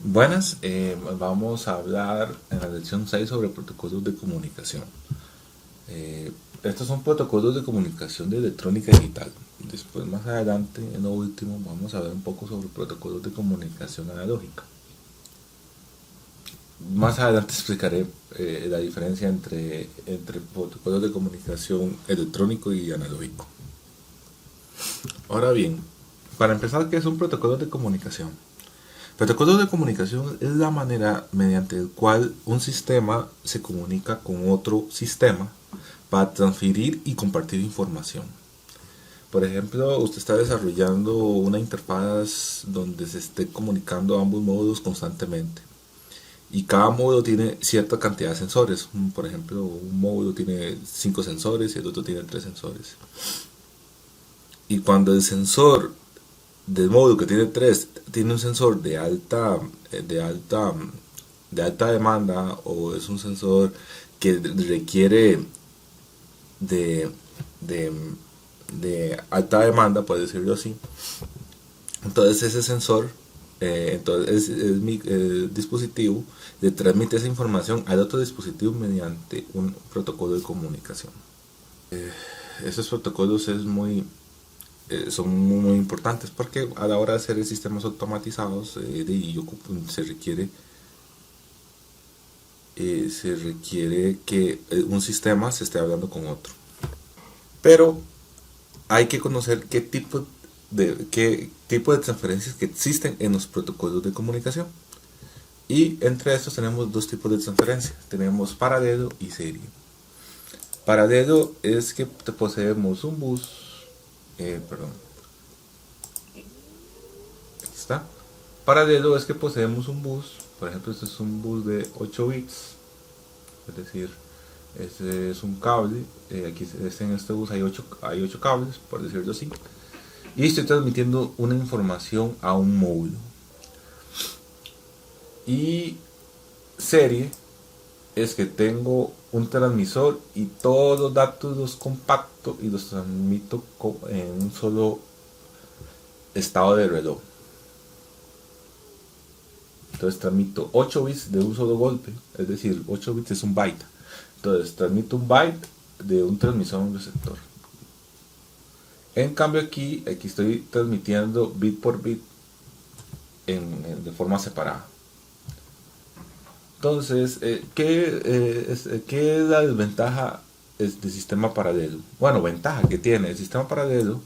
Buenas, vamos a hablar en la lección 6 sobre protocolos de comunicación. Eh, Estos son protocolos de comunicación de electrónica digital. Después, más adelante, en lo último, vamos a ver un poco sobre protocolos de comunicación analógica. Más adelante explicaré la diferencia entre protocolos de comunicación electrónico y analógico. Ahora bien, para empezar, ¿qué es un protocolo de comunicación? Protocolos de comunicación es la manera mediante el cual un sistema se comunica con otro sistema para transferir y compartir información. Por ejemplo, usted está desarrollando una interfaz donde se esté comunicando ambos módulos constantemente. Y cada módulo tiene cierta cantidad de sensores. Por ejemplo, un módulo tiene 5 sensores y el otro tiene 3 sensores. Y cuando el sensor del módulo que tiene 3 tiene un sensor de alta demanda, o es un sensor que requiere de, de, de alta demanda, por decirlo así, entonces ese sensor, entonces mi dispositivo le transmite esa información al otro dispositivo mediante un protocolo de comunicación. Esos protocolos son muy importantes porque a la hora de hacer sistemas automatizados se requiere que un sistema se esté hablando con otro. Pero hay que conocer qué tipo de transferencias que existen en los protocolos de comunicación. Y entre estos tenemos dos tipos de transferencias. Tenemos paralelo y serie. Paralelo es que poseemos un bus, perdón, aquí está. Paralelo es que poseemos un bus, por ejemplo, este es un bus de 8 bits, es decir, este es un cable, en este bus hay 8 cables, por decirlo así, y estoy transmitiendo una información a un módulo. Y serie es que tengo un transmisor y todos los datos los compacto y los transmito en un solo estado de reloj. Entonces transmito 8 bits de un solo golpe, es decir, 8 bits es un byte. Entonces transmito un byte de un transmisor a un receptor. En cambio aquí estoy transmitiendo bit por bit de forma separada. Entonces, ¿qué es la desventaja del sistema paralelo? Bueno, ventaja que tiene el sistema paralelo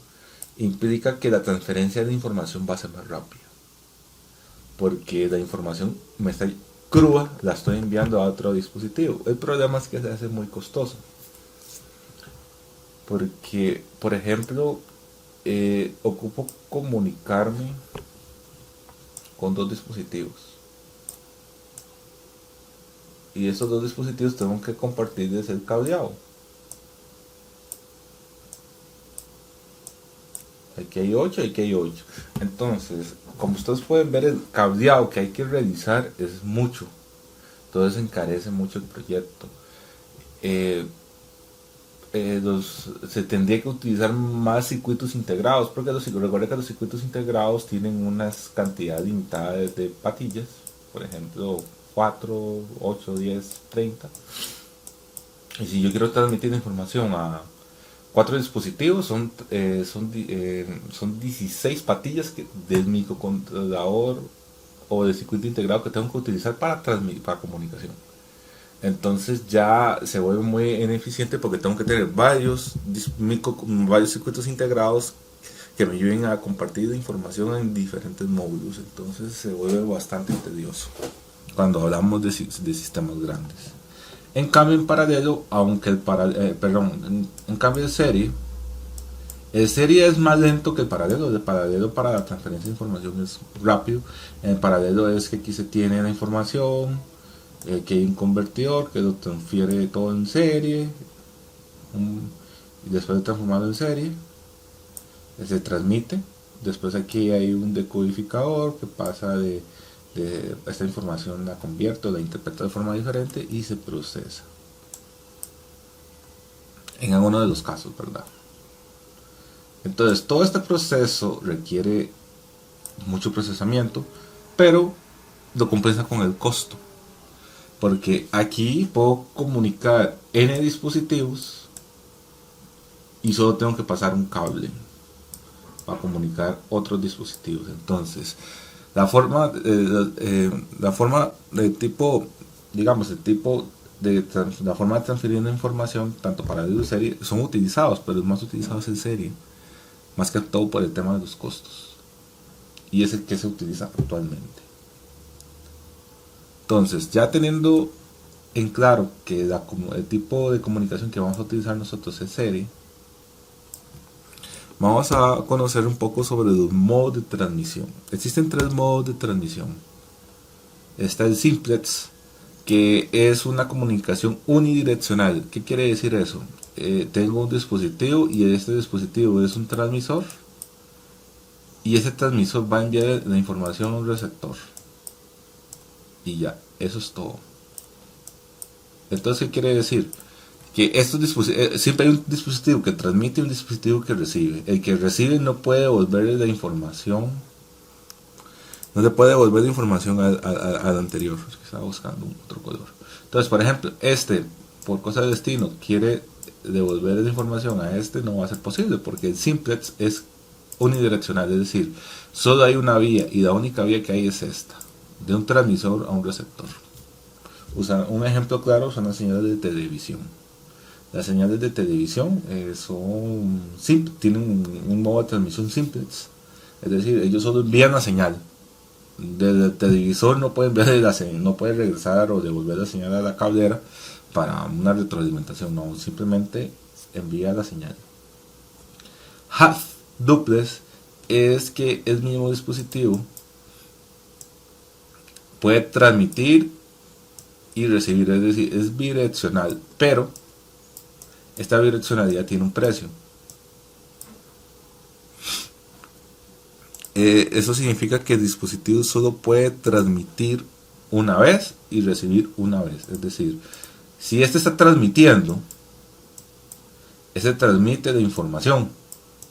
implica que la transferencia de información va a ser más rápida. Porque la información me está crua, la estoy enviando a otro dispositivo. El problema es que se hace muy costoso. Porque, por ejemplo, ocupo comunicarme con dos dispositivos. Y esos dos dispositivos tengo que compartirles el cableado. Aquí hay 8, aquí hay 8. Entonces, como ustedes pueden ver, el cableado que hay que realizar es mucho. Entonces encarece mucho el proyecto. Eh, Se tendría que utilizar más circuitos integrados, porque recuerda que los circuitos integrados tienen unas cantidades limitadas de patillas, por ejemplo 4, 8, 10, 30. Y si yo quiero transmitir información a 4 dispositivos, son 16 patillas del microcontrolador o del circuito integrado que tengo que utilizar para comunicación. Entonces ya se vuelve muy ineficiente porque tengo que tener varios circuitos integrados que me ayuden a compartir información en diferentes módulos. Entonces se vuelve bastante tedioso cuando hablamos de sistemas grandes. En cambio, en paralelo, aunque en cambio el serie es más lento que el paralelo. El paralelo para la transferencia de información es rápido. En paralelo es que aquí se tiene la información, que hay un convertidor que lo transfiere todo en serie, y después de transformarlo en serie se transmite. Después aquí hay un decodificador que pasa de esta información, la convierte o la interpreta de forma diferente y se procesa en alguno de los casos, ¿verdad? Entonces todo este proceso requiere mucho procesamiento, pero lo compensa con el costo. Porque aquí puedo comunicar N dispositivos y solo tengo que pasar un cable para comunicar otros dispositivos. Entonces, la forma de tipo, digamos, el tipo de la forma de transferir la información, tanto para audio y serie, son utilizados, pero es más utilizados en serie, más que todo por el tema de los costos. Y es el que se utiliza actualmente. Entonces, ya teniendo en claro que el tipo de comunicación que vamos a utilizar nosotros es serie, vamos a conocer un poco sobre los modos de transmisión. Existen 3 modos de transmisión. Está el simplex, que es una comunicación unidireccional. ¿Qué quiere decir eso? Tengo un dispositivo y este dispositivo es un transmisor y ese transmisor va a enviar la información a un receptor y ya, eso es todo. Entonces, ¿qué quiere decir? Que estos dispositivos, siempre hay un dispositivo que transmite y un dispositivo que recibe. El que recibe no puede devolver la información, no le puede devolver la información al anterior. Es que estaba buscando otro color. Entonces, por ejemplo, por cosa de destino, quiere devolver la información a no va a ser posible porque el simplex es unidireccional, es decir, solo hay una vía y la única vía que hay es esta, de un transmisor a un receptor. Un ejemplo claro son las señales de televisión. Las señales de televisión tienen un modo de transmisión simplex, es decir, ellos solo envían la señal. Desde el televisor no puede no puede regresar o devolver la señal a la cablera para una retroalimentación, no, simplemente envía la señal. Half duplex es que el mismo dispositivo puede transmitir y recibir, es decir, es bidireccional, pero esta bidireccionalidad tiene un precio. Eso significa que el dispositivo solo puede transmitir una vez y recibir una vez. Es decir, si este está transmitiendo, este transmite la información,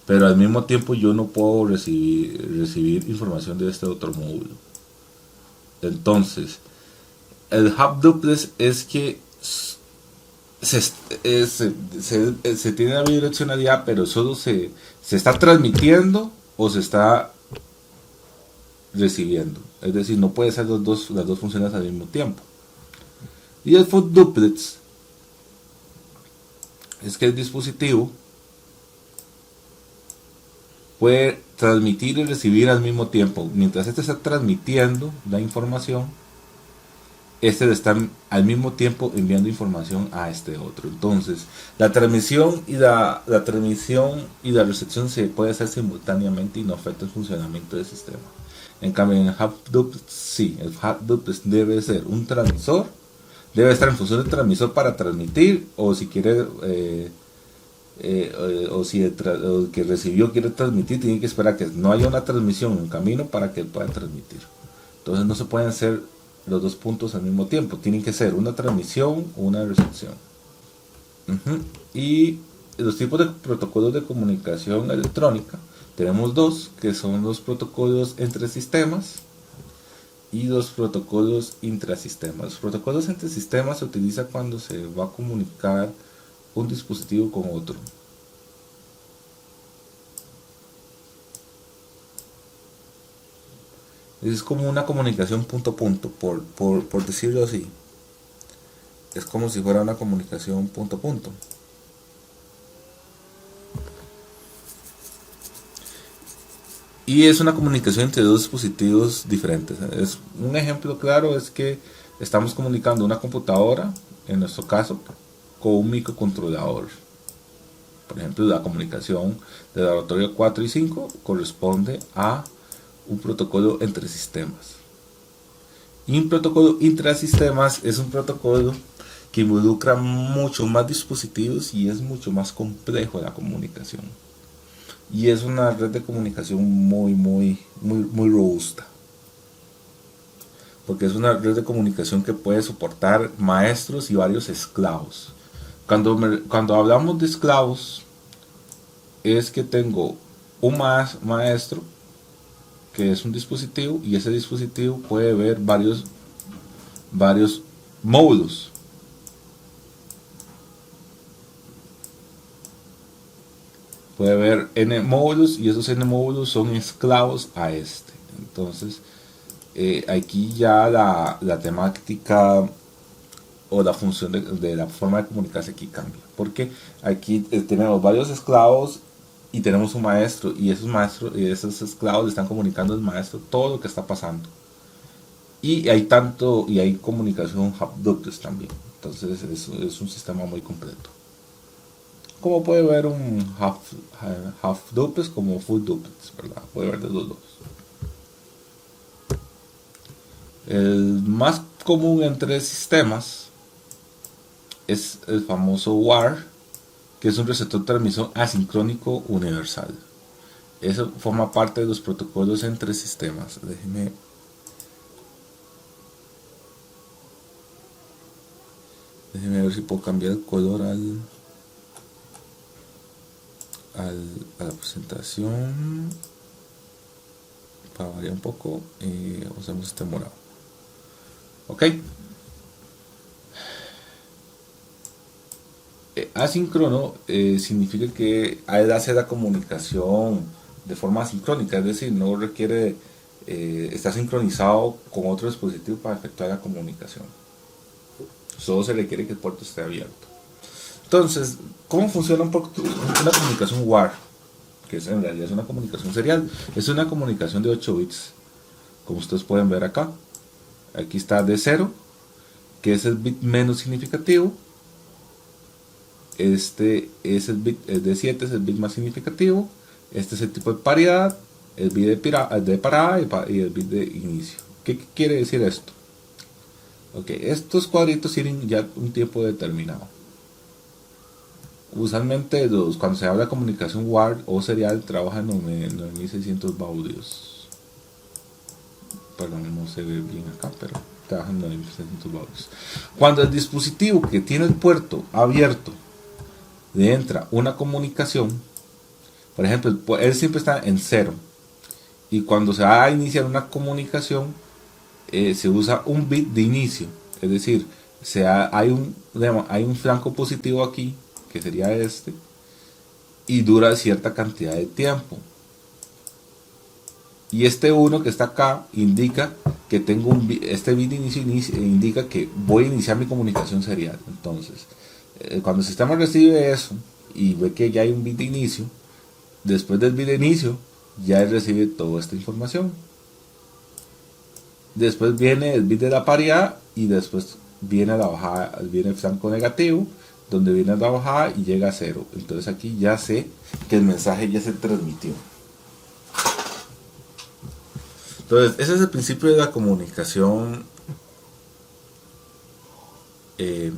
pero al mismo tiempo yo no puedo recibir información de este otro módulo. Entonces, el hub duplex es que se tiene la bidireccionalidad, pero solo se está transmitiendo o se está recibiendo. Es decir, no puede ser las dos funciones al mismo tiempo. Y el full duplex es que el dispositivo puede transmitir y recibir al mismo tiempo. Mientras este está transmitiendo la información, este le está al mismo tiempo enviando información a este otro. Entonces, la transmisión y la recepción se puede hacer simultáneamente y no afecta el funcionamiento del sistema. En cambio, en el hub duplex, sí, el hub duplex debe ser un transmisor, debe estar en función del transmisor para transmitir, o si quiere, o si el que recibió quiere transmitir, tiene que esperar que no haya una transmisión en camino para que él pueda transmitir. Entonces, no se pueden hacer los dos puntos al mismo tiempo, tienen que ser una transmisión o una recepción. Y los tipos de protocolos de comunicación electrónica, tenemos dos, que son los protocolos entre sistemas y los protocolos intrasistemas. Los protocolos entre sistemas se utiliza cuando se va a comunicar un dispositivo con otro. Es como una comunicación punto a punto, por decirlo así. Es como si fuera una comunicación punto a punto. Y es una comunicación entre dos dispositivos diferentes. Un ejemplo claro es que estamos comunicando una computadora, en nuestro caso, con un microcontrolador. Por ejemplo, la comunicación de laboratorio 4 y 5 corresponde a un protocolo entre sistemas. Y un protocolo intrasistemas es un protocolo que involucra mucho más dispositivos y es mucho más complejo la comunicación. Y es una red de comunicación muy robusta. Porque es una red de comunicación que puede soportar maestros y varios esclavos. Cuando hablamos de esclavos, es que tengo un maestro que es un dispositivo, y ese dispositivo puede ver varios módulos. Puede ver n módulos, y esos n módulos son esclavos a este. Entonces, aquí ya la temática o la función de la forma de comunicarse aquí cambia, porque aquí tenemos varios esclavos y tenemos un maestro, y esos maestros y esos esclavos le están comunicando al maestro todo lo que está pasando, y hay comunicación half-duplets también. Entonces es un sistema muy completo. Como puede ver un half duplets como full duplets, ¿verdad? Puede ver de los dos. El más común entre sistemas es el famoso WAR, que es un receptor de transmisión asincrónico universal. Eso forma parte de los protocolos entre sistemas. Déjeme ver si puedo cambiar el color a la presentación para variar un poco. Usamos este morado. Ok. Asíncrono significa que él hace la comunicación de forma asincrónica, es decir, no requiere estar sincronizado con otro dispositivo para efectuar la comunicación. Solo se requiere que el puerto esté abierto. Entonces, ¿cómo funciona una comunicación WAR? Que en realidad es una comunicación serial. Es una comunicación de 8 bits, como ustedes pueden ver acá. Aquí está de 0, que es el bit menos significativo. Este es el bit de 7, es el bit más significativo. Este es el tipo de paridad, el bit de parada y el bit de inicio. ¿Qué quiere decir esto? Ok, estos cuadritos tienen ya un tiempo determinado. Usualmente cuando se habla de comunicación WAR o serial trabajan en 9600 baudios. Perdón, no se ve bien acá, pero trabajan en 9600 baudios. Cuando el dispositivo que tiene el puerto abierto le entra una comunicación, por ejemplo, él siempre está en 0, y cuando se va a iniciar una comunicación se usa un bit de inicio, es decir, hay un flanco positivo aquí, que sería este, y dura cierta cantidad de tiempo, y este 1 que está acá indica que tengo este bit de inicio indica que voy a iniciar mi comunicación serial. Entonces, cuando el sistema recibe eso y ve que ya hay un bit de inicio, después del bit de inicio ya él recibe toda esta información. Después viene el bit de la paridad, y después viene la bajada, viene el flanco negativo, donde viene la bajada y llega a 0. Entonces aquí ya sé que el mensaje ya se transmitió. Entonces ese es el principio de la comunicación ese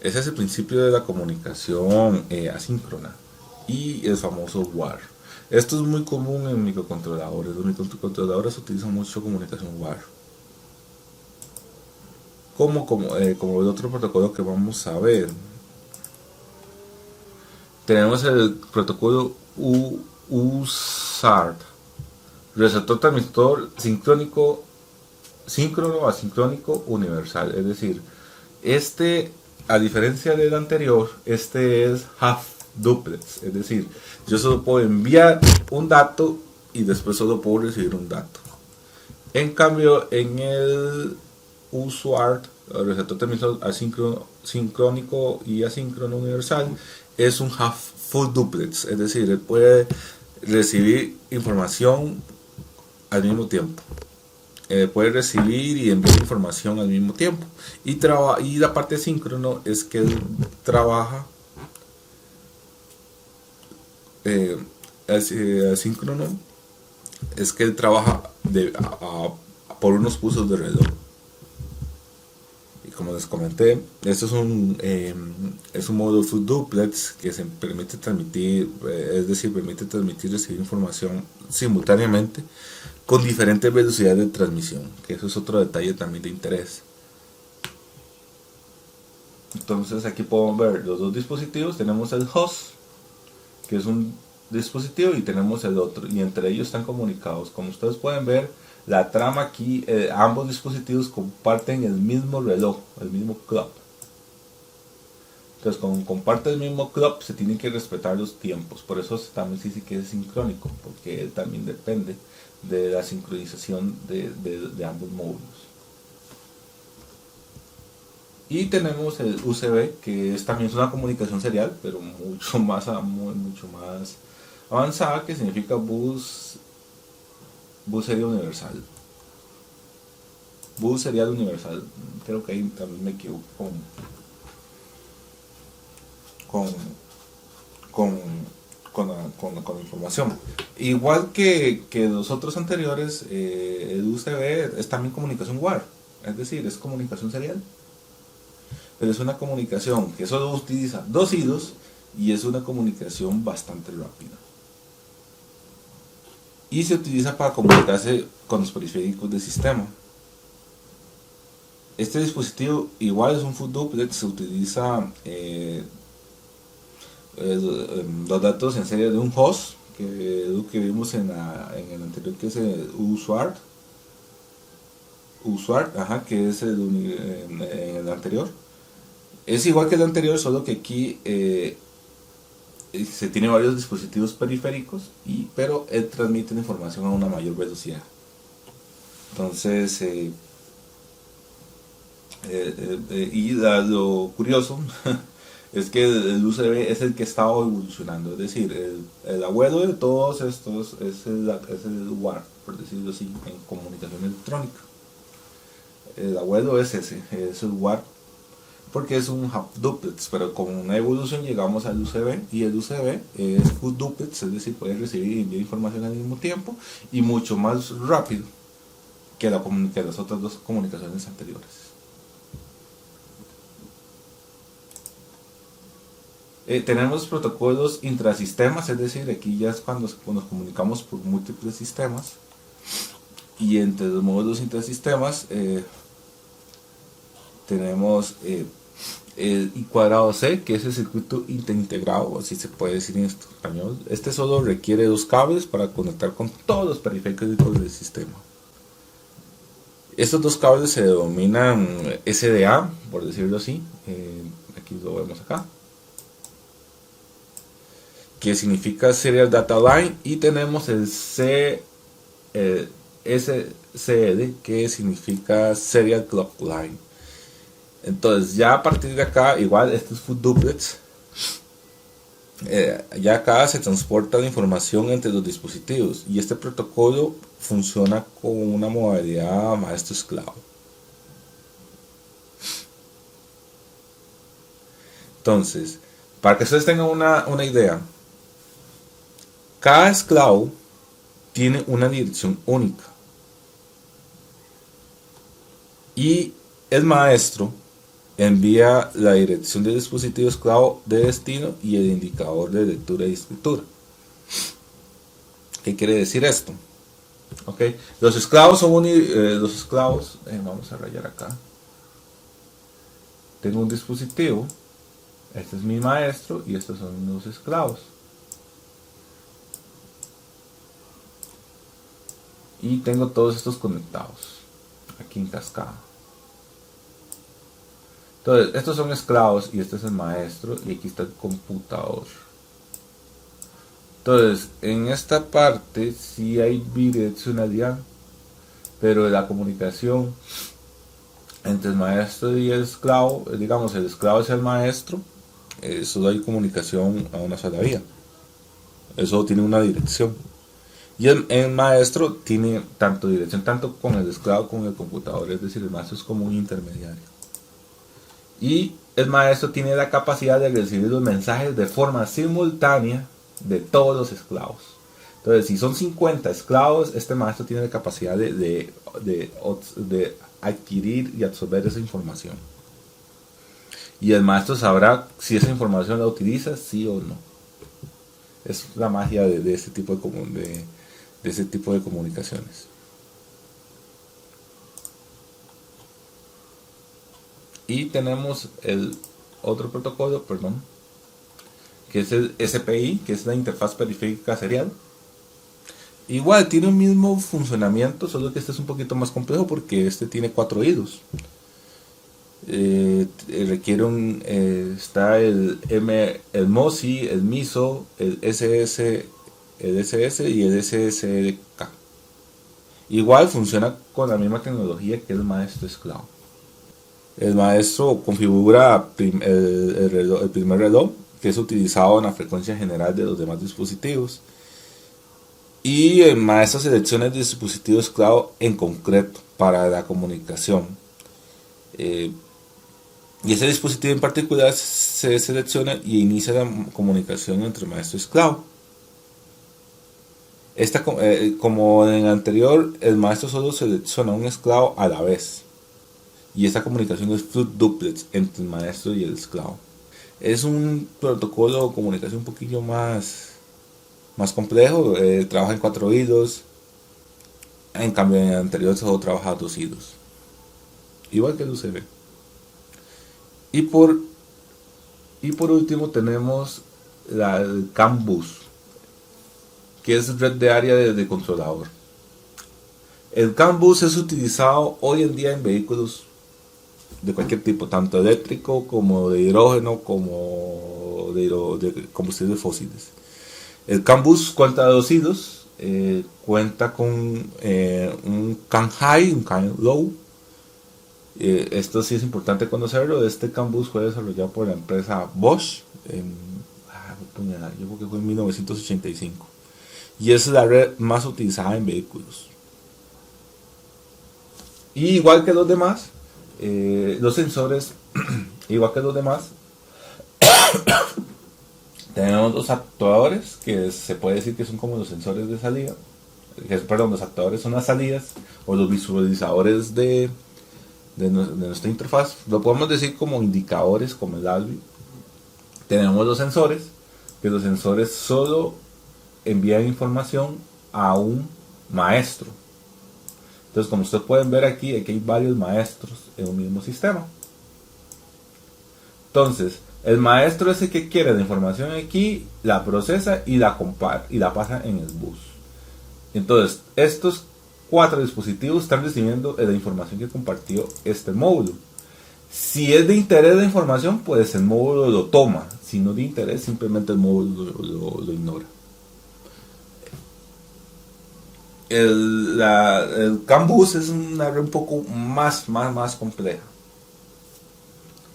es el principio de la comunicación asíncrona, y el famoso WAR. Esto es muy común en microcontroladores. Los microcontroladores utilizan mucho comunicación WAR. Como el otro protocolo que vamos a ver. Tenemos el protocolo USART, receptor transmisor síncrono asincrónico universal. Es decir, a diferencia del anterior, este es half duplets, es decir, yo solo puedo enviar un dato y después solo puedo recibir un dato. En cambio, en el USART, el receptor transmisor sincrónico y asíncrono universal, es un half full duplets, es decir, él puede recibir información al mismo tiempo. Puede recibir y enviar información al mismo tiempo. Y la parte síncrono es que él trabaja asíncrono es que él trabaja por unos pulsos de reloj. Y como les comenté, esto es un modo full duplets que se permite transmitir, es decir, permite transmitir y recibir información simultáneamente con diferentes velocidades de transmisión, que eso es otro detalle también de interés. Entonces aquí podemos ver los dos dispositivos. Tenemos el host, que es un dispositivo y tenemos el otro, y entre ellos están comunicados. Como ustedes pueden ver, la trama aquí, ambos dispositivos comparten el mismo reloj, el mismo clock. Entonces, como comparte el mismo clock, se tienen que respetar los tiempos. Por eso también se dice que es sincrónico, porque él también depende de la sincronización de ambos módulos. Y tenemos el USB, que también es una comunicación serial, pero mucho más avanzada, que significa bus serial universal. Bus serial universal. Creo que ahí también me equivoco con, con, con la información. Igual que los otros anteriores, el USB es también comunicación WAR, es decir, es comunicación serial. Pero es una comunicación que solo utiliza dos hilos y es una comunicación bastante rápida. Y se utiliza para comunicarse con los periféricos del sistema. Este dispositivo igual es un full duplex, se utiliza los datos en serie de un host, que es lo que vimos en el anterior, que es el USART, que es en el anterior. Es igual que el anterior, solo que aquí se tiene varios dispositivos periféricos, pero él transmite la información a una mayor velocidad. Entonces, lo curioso es que el USB es el que está evolucionando, es decir, el abuelo de todos estos es el WAR, por decirlo así, en comunicación electrónica. El abuelo es ese, es el WAR, porque es un hub duplex, pero con una evolución llegamos al UCB, y el UCB es full duplex, es decir, puede recibir y enviar información al mismo tiempo y mucho más rápido que las otras dos comunicaciones anteriores. Tenemos protocolos intrasistemas, es decir, aquí ya es cuando nos comunicamos por múltiples sistemas, y entre los módulos intrasistemas tenemos el I²C, que es el circuito integrado, así se puede decir en español. Este solo requiere dos cables para conectar con todos los periféricos del sistema. Estos dos cables se denominan SDA, por decirlo así. Aquí lo vemos acá, que significa Serial Data Line, y tenemos el SCD, que significa Serial Clock Line. Entonces, ya a partir de acá, igual este es full duplex, ya acá se transporta la información entre los dispositivos, y este protocolo funciona con una modalidad maestro-esclavo. Entonces, para que ustedes tengan una idea, cada esclavo tiene una dirección única, y el maestro envía la dirección del dispositivo esclavo de destino y el indicador de lectura y escritura. ¿Qué quiere decir esto? Okay. Los esclavos son vamos a rayar acá. Tengo un dispositivo, este es mi maestro y estos son los esclavos. Y tengo todos estos conectados aquí en cascada. Entonces, estos son esclavos y este es el maestro, y aquí está el computador. Entonces, en esta parte sí hay bidireccionalidad, pero la comunicación entre el maestro y el esclavo, digamos, el esclavo hacia el maestro, solo hay comunicación a una sola vía. Eso tiene una dirección. Y el maestro tiene dirección tanto con el esclavo como con el computador, es decir, el maestro es como un intermediario. Y el maestro tiene la capacidad de recibir los mensajes de forma simultánea de todos los esclavos. Entonces, si son 50 esclavos, este maestro tiene la capacidad de adquirir y absorber esa información. Y el maestro sabrá si esa información la utiliza, sí o no. Es la magia de este tipo de comunicaciones. Y tenemos el otro protocolo, que es el SPI, que es la interfaz periférica serial. Igual tiene un mismo funcionamiento, solo que este es un poquito más complejo porque este tiene 4 hilos. Requiere está el MOSI, el MISO, el SS y el SSDK. Igual funciona con la misma tecnología que el maestro esclavo. El maestro configura el primer reloj, que es utilizado en la frecuencia general de los demás dispositivos. Y el maestro selecciona el dispositivo esclavo en concreto para la comunicación. Y ese dispositivo en particular se selecciona y inicia la comunicación entre maestro y esclavo. Como en el anterior, el maestro solo selecciona un esclavo a la vez. Y esta comunicación es fluid duplex entre el maestro y el esclavo. Es un protocolo de comunicación un poquillo más complejo. Trabaja en 4 hilos. En cambio, en el anterior solo trabaja 2 hilos. Igual que el UCB. Y por último tenemos el CAN bus, que es red de área de controlador. El CAN bus es utilizado hoy en día en vehículos de cualquier tipo, tanto eléctrico como de hidrógeno, como de combustibles fósiles. El CAN bus cuenta de 2 hilos, cuenta con un CAN high, un CAN low. Esto sí es importante conocerlo. Este CAN bus fue desarrollado por la empresa Bosch yo creo que fue en 1985 y es la red más utilizada en vehículos. Y igual que los demás, los sensores igual que los demás, tenemos los actuadores, que se puede decir que son como los sensores de salida, los actuadores son las salidas, o los visualizadores de nuestra interfaz. Lo podemos decir como indicadores, como el ALBI. Tenemos los sensores, que los sensores solo envían información a un maestro. Entonces, como ustedes pueden ver aquí hay varios maestros en un mismo sistema. Entonces, el maestro es el que quiere la información aquí, la procesa y la compara y la pasa en el bus. Entonces, estos 4 dispositivos están recibiendo la información que compartió este módulo. Si es de interés la información, pues el módulo lo toma. Si no es de interés, simplemente el módulo lo ignora. El CAN bus es una red un poco más compleja.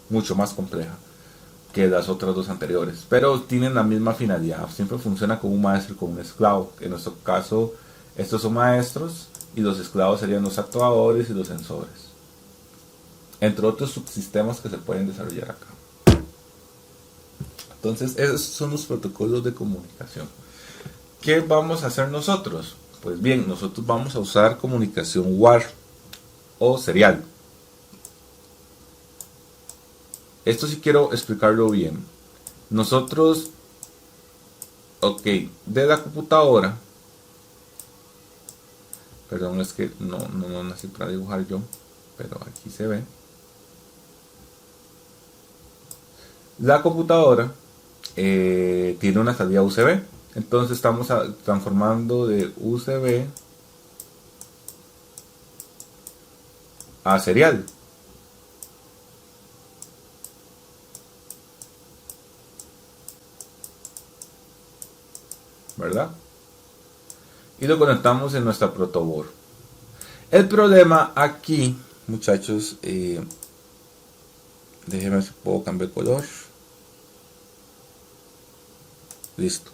Mucho más compleja que las otras 2 anteriores. Pero tienen la misma finalidad. Siempre funciona con un maestro y con un esclavo. En nuestro caso, estos son maestros y los esclavos serían los actuadores y los sensores, entre otros subsistemas que se pueden desarrollar acá. Entonces, esos son los protocolos de comunicación. ¿Qué vamos a hacer nosotros? Pues bien, nosotros vamos a usar comunicación WAR o serial. Esto sí quiero explicarlo bien. Nosotros, de la computadora, perdón, es que no nací para dibujar yo, pero aquí se ve. La computadora tiene una salida USB, entonces estamos transformando de USB a serial. ¿Verdad? Y lo conectamos en nuestra protoboard. El problema aquí, muchachos, déjenme ver si puedo cambiar color. Listo.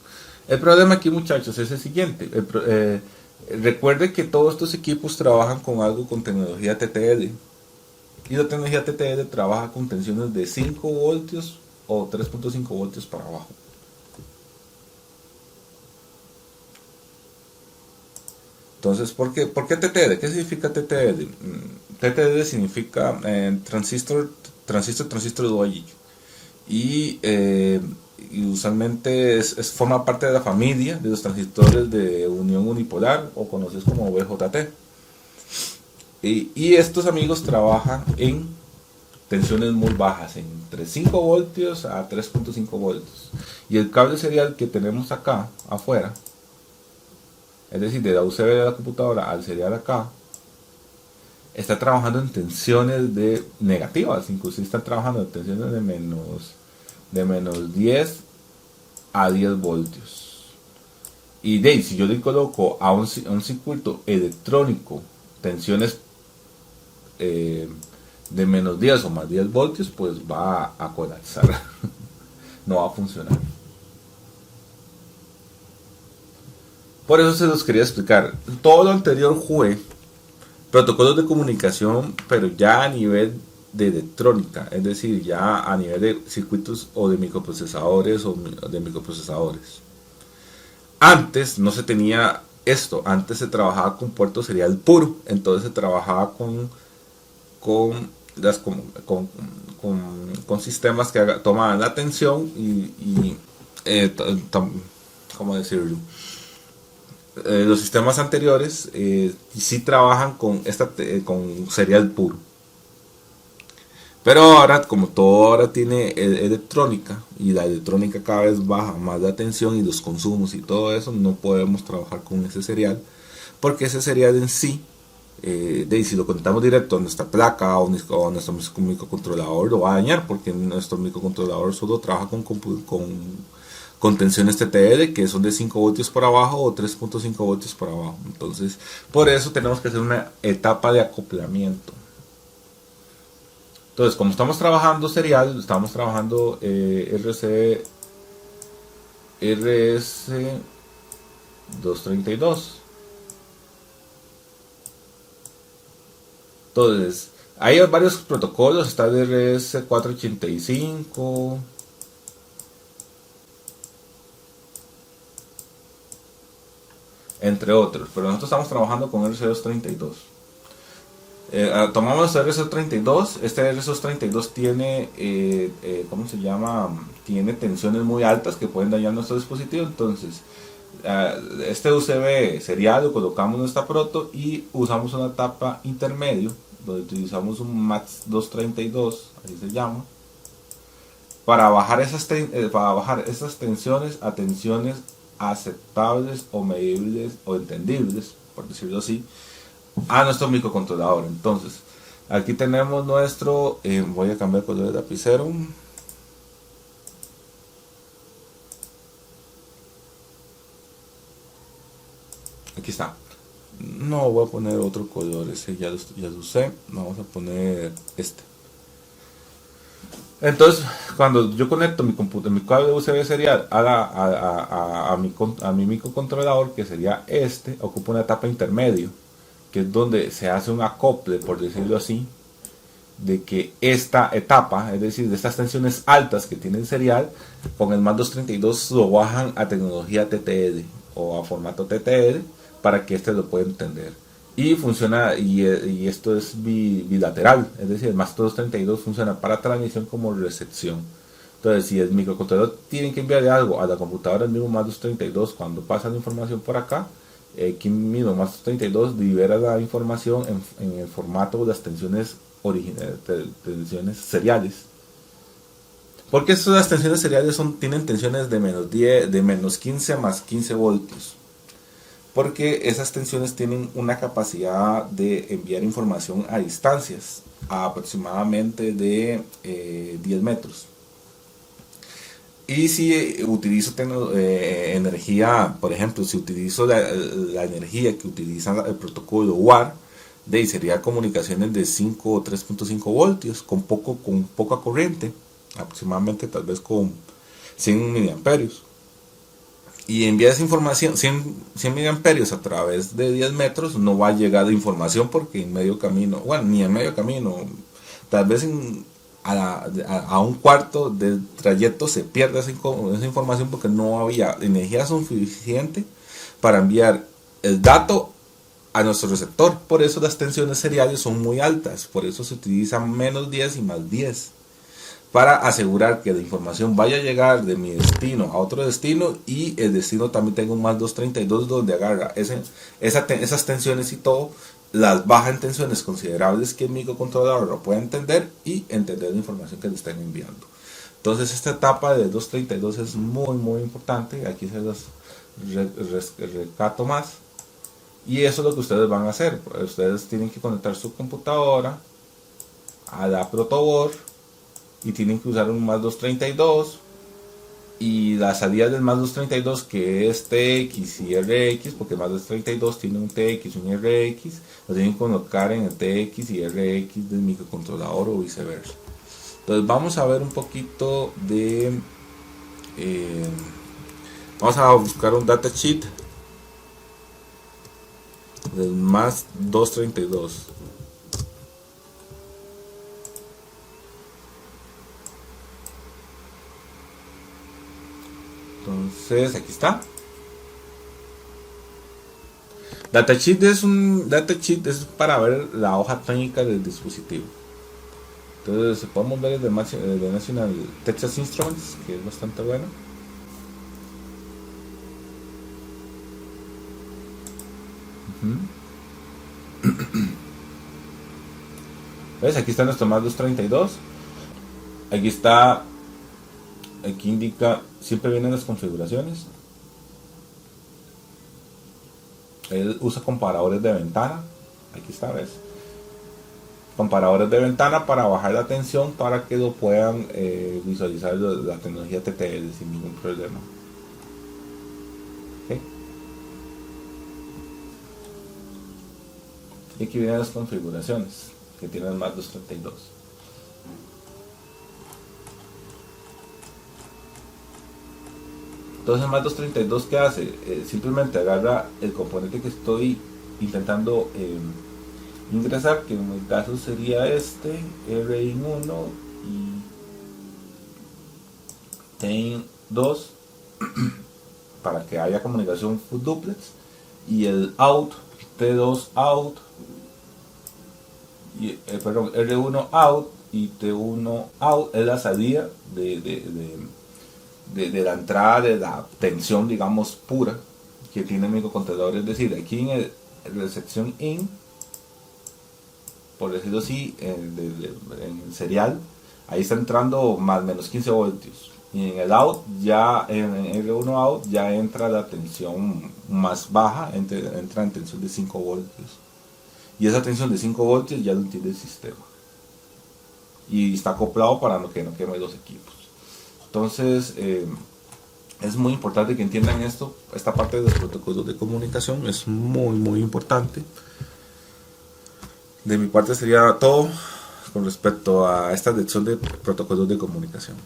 El problema aquí, muchachos, es el siguiente. Recuerde que todos estos equipos trabajan con tecnología TTL. Y la tecnología TTL trabaja con tensiones de 5 voltios o 3.5 voltios para abajo. Entonces, ¿por qué TTL? ¿Qué significa TTL? TTL significa transistor dual. Y usualmente forma parte de la familia de los transistores de unión unipolar, o conocidos como BJT. Y estos amigos trabajan en tensiones muy bajas, entre 5 voltios a 3.5 voltios. Y el cable serial que tenemos acá afuera, es decir, de la USB de la computadora al serial acá, está trabajando en tensiones negativas, inclusive está trabajando en tensiones de menos 10 a 10 voltios. Y si yo le coloco a un circuito electrónico tensiones de menos 10 o más 10 voltios, pues va a colapsar, no va a funcionar. Por eso se los quería explicar. Todo lo anterior fue protocolos de comunicación, pero ya a nivel de electrónica, es decir, ya a nivel de circuitos o de microprocesadores Antes no se tenía esto, antes se trabajaba con puerto serial puro, entonces se trabajaba con sistemas que tomaban la tensión y ¿cómo decirlo? Los sistemas anteriores sí trabajan con serial puro. Pero ahora, como todo ahora tiene electrónica, y la electrónica cada vez baja más la tensión y los consumos y todo eso, no podemos trabajar con ese serial, porque ese serial en sí, si lo conectamos directo a nuestra placa o a nuestro microcontrolador, lo va a dañar, porque nuestro microcontrolador solo trabaja con tensiones TTL, que son de 5 voltios por abajo o 3.5 voltios por abajo. Entonces, por eso tenemos que hacer una etapa de acoplamiento. Entonces, como estamos trabajando serial, estamos trabajando RS232. Entonces, hay varios protocolos, está el RS485, entre otros, pero nosotros estamos trabajando con RS232. Tomamos el RS232. Este RS232 tiene, ¿cómo se llama? Tiene tensiones muy altas que pueden dañar nuestro dispositivo. Entonces, este USB serial lo colocamos en esta proto y usamos una tapa intermedio, donde utilizamos un MAX 232, así se llama, para bajar esas tensiones a tensiones aceptables o medibles o entendibles, por decirlo así, a nuestro microcontrolador. Entonces, aquí tenemos nuestro, voy a cambiar el color de lapicero. Aquí está. No voy a poner otro color, ese ya lo usé. Vamos a poner este. Entonces, cuando yo conecto mi cable USB serial a mi microcontrolador, que sería este, ocupa una etapa intermedio, que es donde se hace un acople, por decirlo así, de que esta etapa, es decir, de estas tensiones altas que tiene el serial, con el MAX 232 lo bajan a tecnología TTL o a formato TTL para que este lo pueda entender. Y funciona, y esto es bilateral, es decir, el MAX 232 funciona para transmisión como recepción. Entonces, si el microcontrolador tiene que enviarle algo a la computadora del mismo MAX 232, cuando pasa la información por acá, aquí mismo MAX 232 libera la información en el formato de las tensiones tensiones seriales. Porque las tensiones seriales tienen tensiones de menos 10, de menos 15 más 15 voltios. Porque esas tensiones tienen una capacidad de enviar información a distancias aproximadamente de 10 metros. Y si utilizo energía, por ejemplo, si utilizo la energía que utiliza el protocolo WAR, sería comunicaciones de 5 o 3.5 voltios con poca corriente, aproximadamente tal vez con 100 miliamperios. Y envía esa información, 100 miliamperios a través de 10 metros, no va a llegar la información porque en medio camino, bueno, ni en medio camino, tal vez a un cuarto del trayecto se pierde esa información porque no había energía suficiente para enviar el dato a nuestro receptor. Por eso las tensiones seriales son muy altas, por eso se utilizan menos 10 y más 10, para asegurar que la información vaya a llegar de mi destino a otro destino y el destino también tenga un más 232 donde agarra esas tensiones y todo, las baja en tensiones considerables que el microcontrolador lo pueda entender y entender la información que le están enviando. Entonces esta etapa de 232 es muy importante. Aquí se los recato más. Y eso es lo que ustedes van a hacer. Ustedes tienen que conectar su computadora a la protoboard y tienen que usar un más 232 y la salida del más 232 que es TX y RX, porque más 232 tiene un TX y un RX, lo tienen que colocar en el TX y RX del microcontrolador o viceversa. Entonces vamos a ver un poquito de vamos a buscar un datasheet del más 232. Entonces aquí está. Datasheet es para ver la hoja técnica del dispositivo. Entonces podemos ver el de National Texas Instruments, que es bastante bueno. ¿Ves? Aquí está nuestro más 232. Aquí está, aquí indica, siempre vienen las configuraciones. Él usa comparadores de ventana. Aquí está, ¿ves? Comparadores de ventana para bajar la tensión para que lo puedan visualizar la tecnología TTL sin ningún problema. ¿Okay? Y aquí vienen las configuraciones que tienen más 232. Entonces más 232 ¿qué hace? Simplemente agarra el componente que estoy intentando ingresar, que en mi caso sería este RIN1 y TIN2 para que haya comunicación full duplex, y el out T2 out y, perdón, R1 out y T1 out es la salida de la entrada de la tensión, digamos, pura que tiene el microcontrolador. Es decir, aquí en la sección in, por decirlo así, en el serial, ahí está entrando más o menos 15 voltios. Y en el out, ya en R1 out, ya entra la tensión más baja, entra en tensión de 5 voltios. Y esa tensión de 5 voltios ya lo entiende el sistema. Y está acoplado para que no queme los equipos. Entonces, es muy importante que entiendan esto. Esta parte de los protocolos de comunicación es muy importante. De mi parte sería todo con respecto a esta lección de protocolos de comunicación.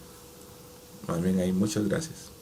Más bien ahí, muchas gracias.